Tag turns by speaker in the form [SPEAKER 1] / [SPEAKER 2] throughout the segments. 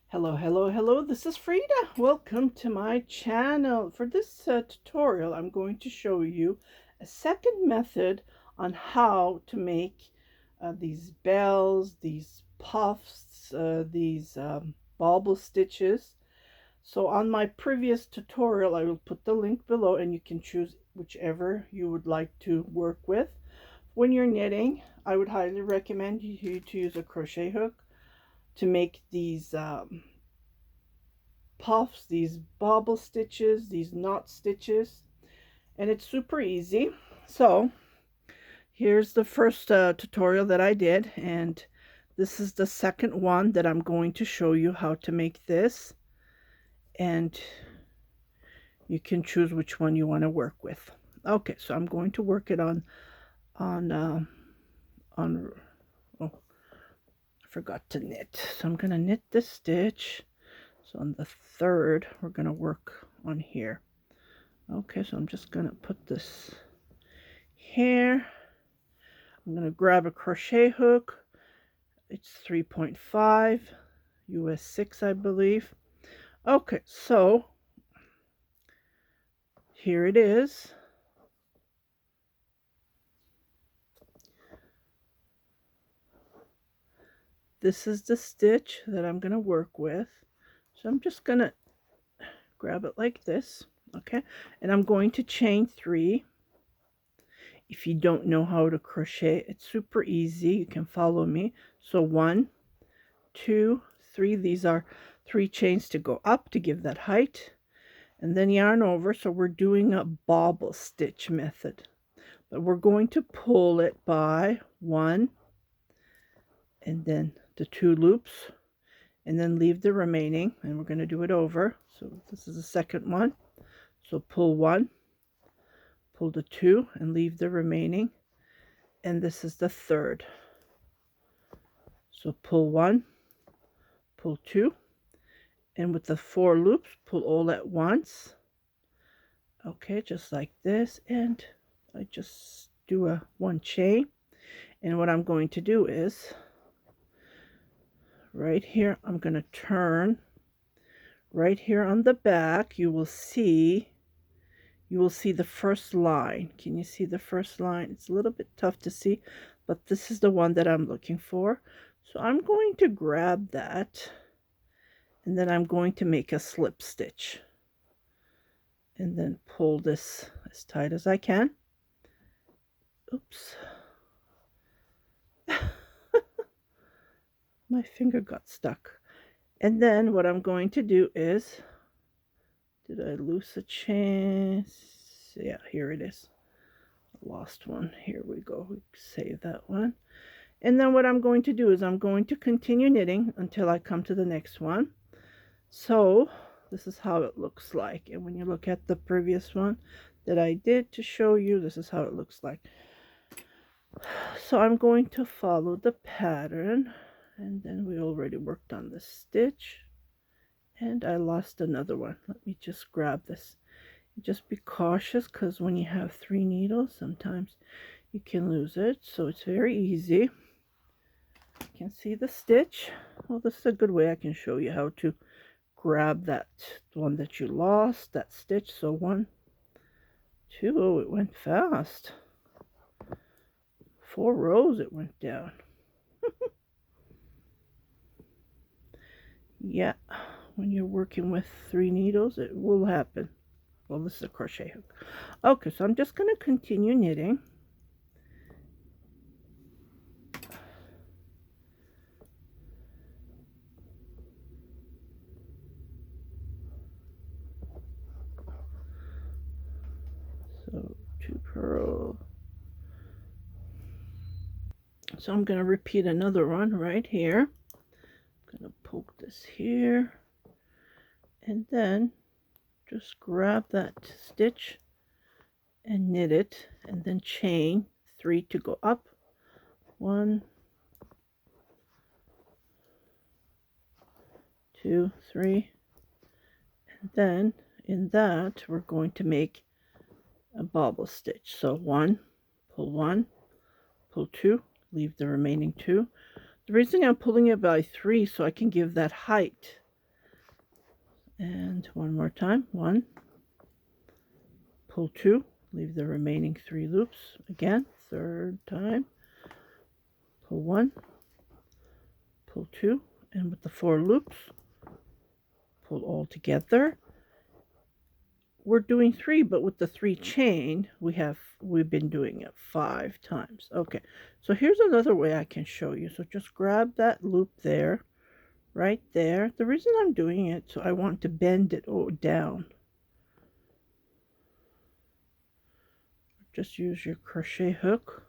[SPEAKER 1] Hello, hello, hello. This is Frida. Welcome to my channel. For this tutorial, I'm going to show you a second method on how to make these bells, these puffs, these bauble stitches. So on my previous tutorial, I will put the link below and you can choose whichever you would like to work with. When you're knitting, I would highly recommend you to use a crochet hook to make these puffs, these bobble stitches, these knot stitches, and it's super easy. So here's the first tutorial that I did, and this is the second one that I'm going to show you how to make this, and you can choose which one you want to work with. Okay, so I'm going to work it on oh, I forgot to knit. So I'm going to knit this stitch. So on the third, we're going to work on here. Okay, so I'm just going to put this here. I'm going to grab a crochet hook. It's 3.5 US 6, I believe. Okay, so here it is. This is the stitch that I'm going to work with. So I'm just going to grab it like this. Okay, and I'm going to chain 3. If you don't know how to crochet, it's super easy. You can follow me. So 1, 2, 3. These are 3 chains to go up to give that height, and then yarn over. So we're doing a bobble stitch method, but we're going to pull it by 1 and then the 2 loops and then leave the remaining, and we're going to do it over. So this is the second one. So pull 1, pull the 2 and leave the remaining, and this is the third. So pull 1, pull 2, and with the 4 loops, pull all at once. Okay, just like this, and I just do a 1 chain. And what I'm going to do is right here, I'm going to turn right here on the back. You will see the first line. Can you see the first line? It's a little bit tough to see, but this is the one that I'm looking for. So I'm going to grab that, and then I'm going to make a slip stitch and then pull this as tight as I can. Oops. My finger got stuck. And then what I'm going to do is, did I lose a chain? Yeah, here it is. Lost one. Here we go. We save that one. And then what I'm going to do is I'm going to continue knitting until I come to the next one. So this is how it looks like. And when you look at the previous one that I did to show you, this is how it looks like. So I'm going to follow the pattern, and then we already worked on the stitch, and I lost another one. Let me just grab this. Just be cautious, because when you have 3 needles, sometimes you can lose it. So it's very easy. You can see the stitch. Well, this is a good way I can show you how to grab that one that you lost, that stitch. So 1, 2, oh, it went fast. 4 rows it went down. Yeah, when you're working with 3 needles, it will happen. Well, this is a crochet hook. Okay, so I'm just going to continue knitting. So 2 purl. So I'm going to repeat another one right here. I'm going to poke this here, and then just grab that stitch and knit it, and then chain 3 to go up. 1, 2, 3, and then in that we're going to make a bobble stitch. So 1, pull 2, leave the remaining 2. The reason I'm pulling it by 3 so I can give that height And one more time. 1, pull 2, leave the remaining 3 loops. Again, third time, pull 1, pull 2, and with the 4 loops, pull all together. We're doing 3, but with the 3 chain, we've been doing it 5 times. Okay, so here's another way I can show you. So just grab that loop there, right there. The reason I'm doing it, so I want to bend it down. Just use your crochet hook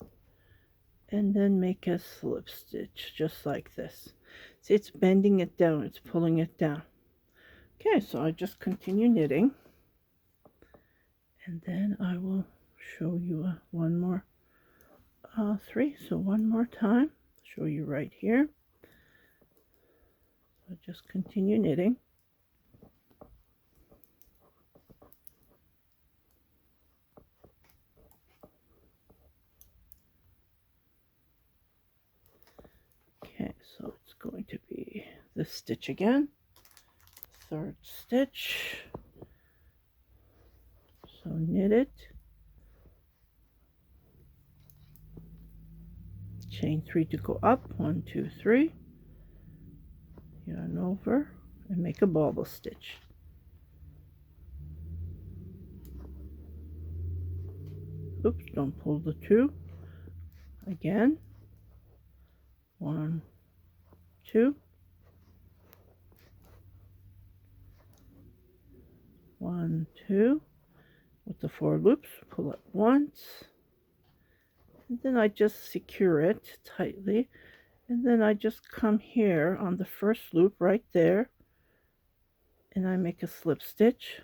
[SPEAKER 1] and then make a slip stitch just like this. See, it's bending it down, it's pulling it down. Okay, so I just continue knitting, and then I will show you one more 3. So one more time, show you right here. So just continue knitting. Okay, so it's going to be this stitch again, third stitch. So knit it, chain 3 to go up, 1, 2, 3, yarn over, and make a bobble stitch. Oops, don't pull the 2. Again, 1, 2, 1, 2, with the 4 loops, pull it once, and then I just secure it tightly, and then I just come here on the first loop right there, and I make a slip stitch.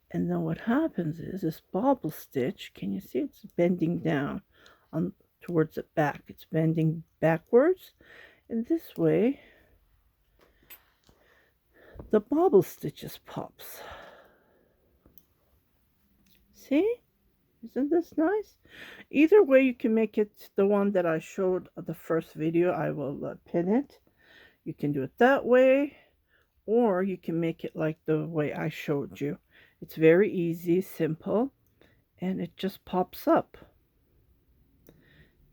[SPEAKER 1] And then what happens is this bobble stitch, can you see it's bending down on towards the back? It's bending backwards, and this way the bobble stitches pops. See? Isn't this nice? Either way you can make it the one that I showed the first video. I will pin it. You can do it that way, or you can make it like the way I showed you. It's very easy, simple, and it just pops up.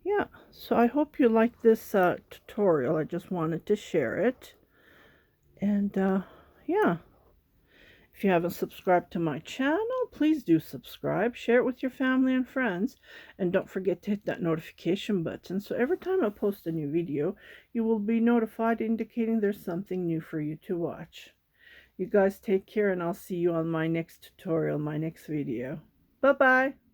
[SPEAKER 1] Yeah, so I hope you like this tutorial. I just wanted to share it. And yeah, if you haven't subscribed to my channel, please do subscribe. Share it with your family and friends. And don't forget to hit that notification button, so every time I post a new video, you will be notified, indicating there's something new for you to watch. You guys take care, and I'll see you on my next tutorial, my next video. Bye-bye.